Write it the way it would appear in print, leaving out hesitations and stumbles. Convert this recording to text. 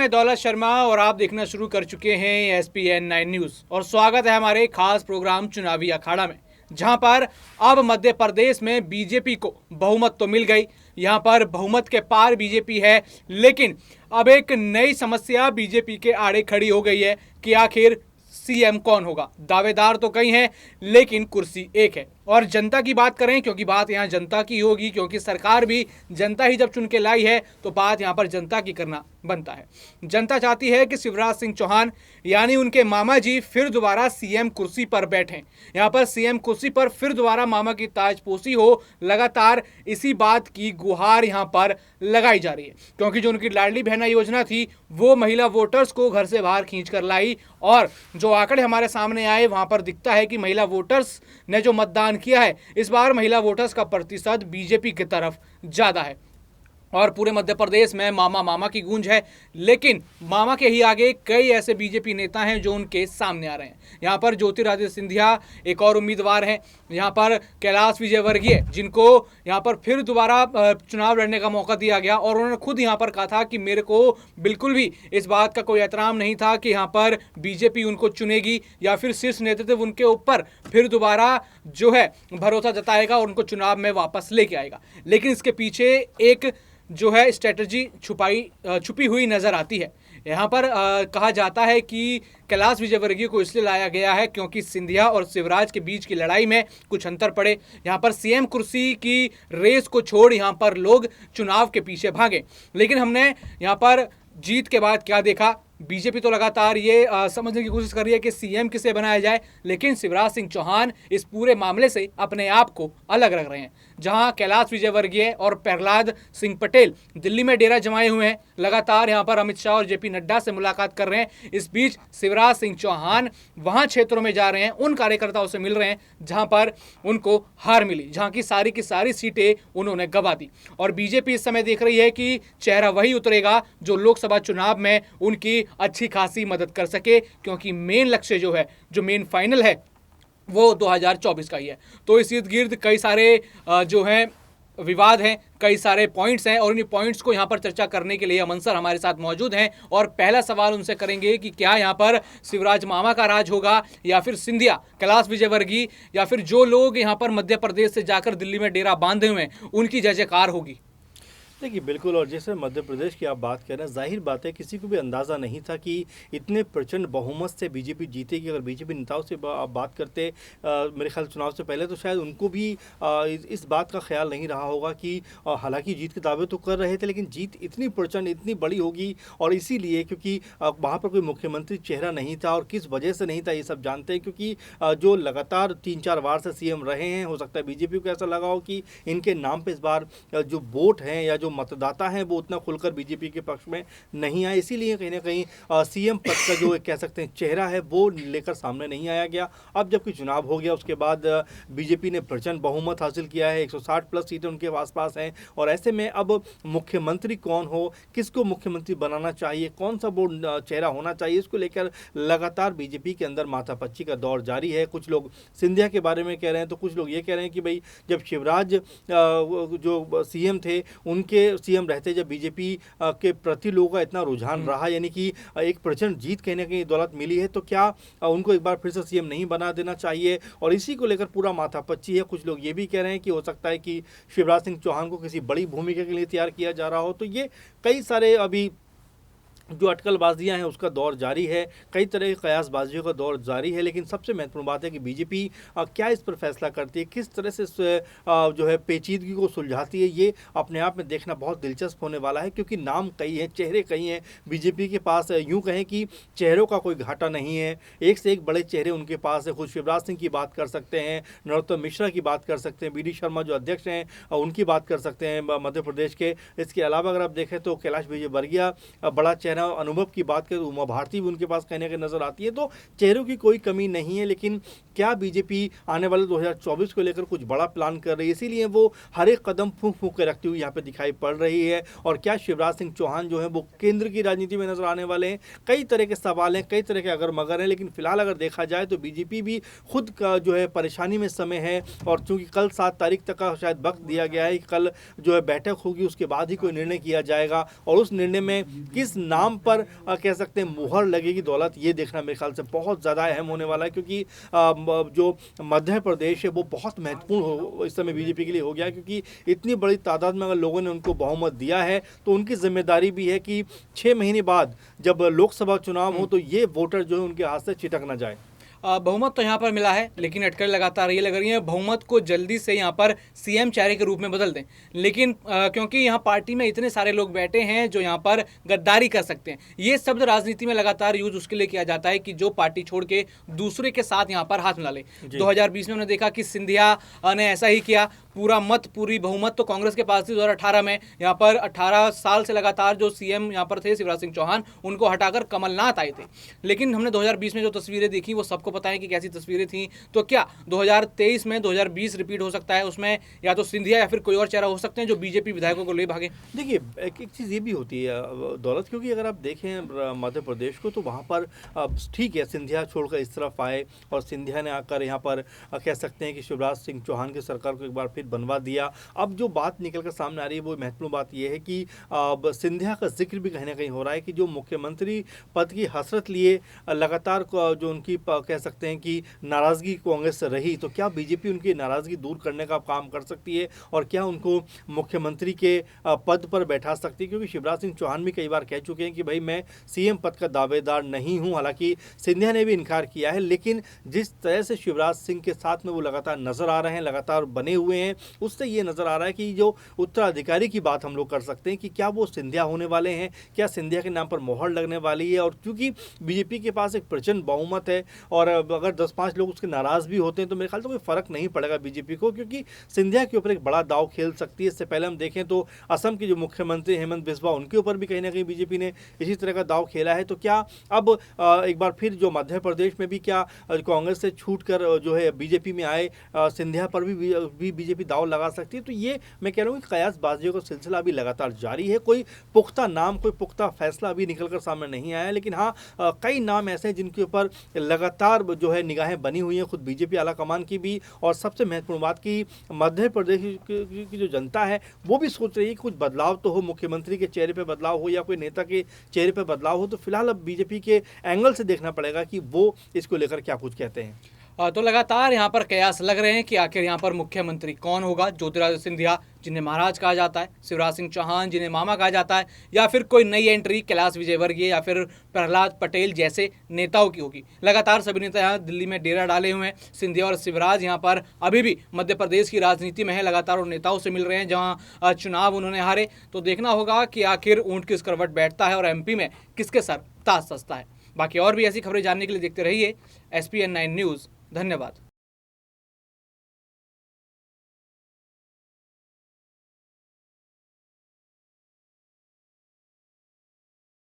मैं दौलत शर्मा और आप देखना शुरू कर चुके हैं SPN9 न्यूज़ और स्वागत है हमारे खास प्रोग्राम चुनावी अखाड़ा में, जहां पर अब मध्य प्रदेश में बीजेपी को बहुमत तो मिल गई। यहां पर बहुमत के पार बीजेपी है, लेकिन अब एक नई समस्या बीजेपी के आड़े खड़ी हो गई है कि आखिर सीएम कौन होगा। दावेदार तो कई हैं, लेकिन कुर्सी एक है। और जनता की बात करें, क्योंकि बात यहाँ जनता की होगी, क्योंकि सरकार भी जनता ही जब चुन के लाई है तो बात यहाँ पर जनता की करना बनता है। जनता चाहती है कि शिवराज सिंह चौहान यानी उनके मामा जी फिर दोबारा सीएम कुर्सी पर बैठें। यहाँ पर सीएम कुर्सी पर फिर दोबारा मामा की ताजपोशी हो, लगातार इसी बात की गुहार यहाँ पर लगाई जा रही है। क्योंकि जो उनकी लाडली बहना योजना थी वो महिला वोटर्स को घर से बाहर खींच कर लाई, और जो आंकड़े हमारे सामने आए वहाँ पर दिखता है कि महिला वोटर्स ने जो मतदान किया है, इस बार महिला वोटर्स का प्रतिशत बीजेपी की तरफ ज़्यादा है। और पूरे मध्य प्रदेश में मामा मामा की गूंज है, लेकिन मामा के ही आगे कई ऐसे बीजेपी नेता हैं जो उनके सामने आ रहे हैं। यहाँ पर ज्योतिरादित्य सिंधिया एक और उम्मीदवार हैं, यहाँ पर कैलाश विजयवर्गीय, जिनको यहाँ पर फिर दोबारा चुनाव लड़ने का मौका दिया गया, और उन्होंने खुद यहाँ पर कहा था कि मेरे को बिल्कुल भी इस बात का कोई एहतराम नहीं था कि यहाँ पर बीजेपी उनको चुनेगी या फिर शीर्ष नेतृत्व उनके ऊपर फिर दोबारा जो है भरोसा जताएगा और उनको चुनाव में वापस लेके आएगा। लेकिन इसके पीछे एक जो है स्ट्रेटजी छुपी हुई नजर आती है। यहाँ पर कहा जाता है कि कैलाश विजयवर्गीय को इसलिए लाया गया है क्योंकि सिंधिया और शिवराज के बीच की लड़ाई में कुछ अंतर पड़े। यहाँ पर सीएम कुर्सी की रेस को छोड़ यहाँ पर लोग चुनाव के पीछे भागे। लेकिन हमने यहाँ पर जीत के बाद क्या देखा, बीजेपी तो लगातार ये समझने की कोशिश कर रही है कि सीएम किसे बनाया जाए, लेकिन शिवराज सिंह चौहान इस पूरे मामले से अपने आप को अलग रख रहे हैं। जहां कैलाश विजयवर्गीय और प्रहलाद सिंह पटेल दिल्ली में डेरा जमाए हुए हैं, लगातार यहां पर अमित शाह और जेपी नड्डा से मुलाकात कर रहे हैं। इस बीच शिवराज सिंह चौहान वहां क्षेत्रों में जा रहे हैं, उन कार्यकर्ताओं से मिल रहे हैं जहां पर उनको हार मिली, जहां की सारी सीटें उन्होंने गंवा दी। और बीजेपी इस समय देख रही है कि चेहरा वही उतरेगा जो लोकसभा चुनाव में उनकी अच्छी खासी मदद कर सके, क्योंकि मेन लक्ष्य जो है, जो मेन फाइनल है, वो 2024 का ही है। तो इस इर्द गिर्द कई सारे जो हैं विवाद हैं, कई सारे पॉइंट्स हैं, और इन पॉइंट्स को यहाँ पर चर्चा करने के लिए अमन सर हमारे साथ मौजूद हैं। और पहला सवाल उनसे करेंगे कि क्या यहाँ पर शिवराज मामा का राज होगा, या फिर सिंधिया, कैलाश विजयवर्गीय, या फिर जो लोग यहाँ पर मध्य प्रदेश से जाकर दिल्ली में डेरा बांधे हुए हैं उनकी जय जयकार होगी। देखिए बिल्कुल, और जैसे मध्य प्रदेश की आप बात कर रहे हैं, जाहिर बात है किसी को भी अंदाज़ा नहीं था कि इतने प्रचंड बहुमत से बीजेपी जीतेगी। अगर बीजेपी नेताओं से आप बात करते मेरे ख्याल चुनाव से पहले, तो शायद उनको भी इस बात का ख्याल नहीं रहा होगा कि हालांकि जीत के दावे तो कर रहे थे, लेकिन जीत इतनी प्रचंड, इतनी बड़ी होगी। और इसीलिए क्योंकि वहाँ पर कोई मुख्यमंत्री चेहरा नहीं था, और किस वजह से नहीं था ये सब जानते हैं, क्योंकि जो लगातार 3-4 बार से सीएम रहे हैं, हो सकता है बीजेपी को ऐसा लगा हो कि इनके नाम पर इस बार जो वोट हैं या जो मतदाता हैं वो उतना खुलकर बीजेपी के पक्ष में नहीं आए। इसीलिए कहीं ना कहीं सीएम पद का जो कह सकते हैं चेहरा है वो लेकर सामने नहीं आया गया। अब जबकि चुनाव हो गया, उसके बाद बीजेपी ने प्रचंड बहुमत हासिल किया है, 160 प्लस सीटें उनके आसपास हैं। और ऐसे में अब मुख्यमंत्री कौन हो, किसको मुख्यमंत्री बनाना चाहिए, कौन सा वो चेहरा होना चाहिए, इसको लेकर लगातार बीजेपी के अंदर माथापच्ची का दौर जारी है। कुछ लोग सिंधिया के बारे में कह रहे हैं, तो कुछ लोग ये कह रहे हैं कि भाई जब शिवराज जो सीएम थे, उनके सीएम रहते जब बीजेपी के प्रति लोगों का इतना रुझान रहा, यानी कि एक प्रचंड जीत कहने की दौलत मिली है, तो क्या उनको एक बार फिर से सीएम नहीं बना देना चाहिए। और इसी को लेकर पूरा माथापच्ची है। कुछ लोग ये भी कह रहे हैं कि हो सकता है कि शिवराज सिंह चौहान को किसी बड़ी भूमिका के लिए तैयार किया जा रहा हो। तो ये कई सारे अभी जो अटकलबाजियां हैं उसका दौर जारी है, कई तरह की कयासबाजियों का दौर जारी है। लेकिन सबसे महत्वपूर्ण बात है कि बीजेपी क्या इस पर फैसला करती है, किस तरह से जो है पेचीदगी को सुलझाती है, ये अपने आप में देखना बहुत दिलचस्प होने वाला है। क्योंकि नाम कई हैं, चेहरे कई हैं बीजेपी के पास। यूँ कहें कि चेहरों का कोई घाटा नहीं है, एक से एक बड़े चेहरे उनके पास है। खुद शिवराज सिंह की बात कर सकते हैं, नरोत्तम मिश्रा की बात कर सकते हैं, BD शर्मा जो अध्यक्ष हैं उनकी बात कर सकते हैं मध्य प्रदेश के। इसके अलावा अगर आप देखें तो कैलाश विजयवर्गीय बड़ा चेहरा, अनुभव की बात करें उमा भारती भी उनके पास कहने के नजर आती है। तो चेहरों की कोई कमी नहीं है। लेकिन क्या बीजेपी आने वाले 2024 को लेकर कुछ बड़ा प्लान कर रही है, इसीलिए वो हर एक कदम फूंक फूंक के रखती हुई यहाँ पे दिखाई पड़ रही है। और क्या शिवराज सिंह चौहान जो है वो केंद्र की राजनीति में नजर आने वाले हैं, कई तरह के सवाल हैं, कई तरह के अगर मगर हैं। लेकिन फिलहाल अगर देखा जाए तो बीजेपी भी खुद का जो है परेशानी में समय है। और चूंकि कल 7 तारीख तक का शायद वक्त दिया गया है, कल जो है बैठक होगी, उसके बाद ही कोई निर्णय किया जाएगा। और उस निर्णय में किस नाम नाम पर कह सकते हैं मुहर लगेगी दौलत, ये देखना मेरे ख्याल से बहुत ज़्यादा अहम होने वाला है, क्योंकि जो मध्य प्रदेश है वो बहुत महत्वपूर्ण हो इस समय बीजेपी के लिए हो गया है, क्योंकि इतनी बड़ी तादाद में अगर लोगों ने उनको बहुमत दिया है तो उनकी जिम्मेदारी भी है कि 6 महीने बाद जब लोकसभा चुनाव हो तो ये वोटर जो है उनके हाथ से छिटक ना जाए। बहुमत तो यहाँ पर मिला है, लेकिन अटकलें लगातार ये लग रही हैं बहुमत को जल्दी से यहाँ पर सीएम चेहरे के रूप में बदल दें। लेकिन क्योंकि यहाँ पार्टी में इतने सारे लोग बैठे हैं जो यहाँ पर गद्दारी कर सकते हैं, ये शब्द राजनीति में लगातार यूज उसके लिए किया जाता है कि जो पार्टी छोड़ के दूसरे के साथ यहाँ पर हाथ मिला ले। 2020 में हमने देखा कि सिंधिया ने ऐसा ही किया, पूरी बहुमत तो कांग्रेस के पास थी। 2018 में यहाँ पर 18 साल से लगातार जो सीएम यहाँ पर थे शिवराज सिंह चौहान, उनको हटाकर कमलनाथ आए थे। लेकिन हमने 2020 में जो तस्वीरें देखी वो सबको पता है कि कैसी तस्वीरें थी। तो क्या 2023 में 2020 रिपीट हो सकता है? उसमें या तो सिंधिया या फिर कोई और चेहरा हो सकते हैं जो बीजेपी विधायकों को ले भागे। देखिए एक चीज़ ये भी होती है दौलत, क्योंकि अगर आप देखें मध्य प्रदेश को तो वहाँ पर ठीक है सिंधिया छोड़कर इस तरफ आए और सिंधिया ने आकर यहाँ पर कह सकते हैं कि शिवराज सिंह चौहान की सरकार को एक बार फिर बनवा दिया। अब जो बात निकल कर सामने आ रही है वो महत्वपूर्ण बात यह है कि सिंधिया का जिक्र भी कहीं ना कहीं हो रहा है कि जो मुख्यमंत्री पद की हसरत लिए लगातार जो उनकी कह सकते हैं कि नाराज़गी कांग्रेस से रही, तो क्या बीजेपी उनकी नाराज़गी दूर करने का काम कर सकती है और क्या उनको मुख्यमंत्री के पद पर बैठा सकती है? क्योंकि शिवराज सिंह चौहान भी कई बार कह चुके हैं कि भाई मैं सीएम पद का दावेदार नहीं हूं। हालांकि सिंधिया ने भी इनकार किया है, लेकिन जिस तरह से शिवराज सिंह के साथ में वो लगातार नजर आ रहे हैं, लगातार बने हुए हैं, उससे ये नजर आ रहा है कि जो उत्तराधिकारी की बात हम लोग कर सकते हैं कि क्या वो सिंधिया होने वाले हैं, क्या सिंधिया के नाम पर मोहर लगने वाली है। और क्योंकि बीजेपी के पास एक प्रचंड बहुमत है और अगर 10-5 लोग उसके नाराज भी होते हैं तो मेरे ख्याल से कोई फर्क नहीं पड़ेगा बीजेपी को, क्योंकि सिंधिया के ऊपर एक बड़ा दाव खेल सकती है। इससे पहले हम देखें तो असम के जो मुख्यमंत्री हेमंत बिस्वा, उनके ऊपर भी कहीं ना कहीं बीजेपी ने इसी तरह का दाव खेला है। तो क्या अब एक बार फिर जो मध्य प्रदेश में भी क्या कांग्रेस से छूट कर जो है बीजेपी में आए सिंधिया पर भी बीजेपी दाव लगा सकती है? तो ये मैं कह रहा हूँ कि कयासबाजियों का सिलसिला अभी लगातार जारी है। कोई पुख्ता नाम, कोई पुख्ता फैसला अभी निकल कर सामने नहीं आया, लेकिन हाँ कई नाम ऐसे हैं जिनके ऊपर लगातार जो है निगाहें बनी हुई हैं, खुद बीजेपी आला कमान की भी। और सबसे महत्वपूर्ण बात कि मध्य प्रदेश की जो जनता है वो भी सोच रही है कि कुछ बदलाव तो हो, मुख्यमंत्री के चेहरे पे बदलाव हो या कोई नेता के चेहरे पे बदलाव हो। तो फिलहाल अब बीजेपी के एंगल से देखना पड़ेगा कि वो इसको लेकर क्या कुछ कहते हैं। तो लगातार यहाँ पर कयास लग रहे हैं कि आखिर यहाँ पर मुख्यमंत्री कौन होगा। ज्योतिरादित्य सिंधिया जिन्हें महाराज कहा जाता है, शिवराज सिंह चौहान जिन्हें मामा कहा जाता है, या फिर कोई नई एंट्री कैलाश विजयवर्गीय या फिर प्रहलाद पटेल जैसे नेताओं की होगी। लगातार सभी नेता यहाँ दिल्ली में डेरा डाले हुए हैं। सिंधिया और शिवराज यहाँ पर अभी भी मध्य प्रदेश की राजनीति में है, लगातार उन नेताओं से मिल रहे हैं जहाँ चुनाव उन्होंने हारे। तो देखना होगा कि आखिर ऊँट किस करवट बैठता है और एमपी में किसके सर ताज सजता है। बाकी और भी ऐसी खबरें जानने के लिए देखते रहिए SPN9 न्यूज़। धन्यवाद।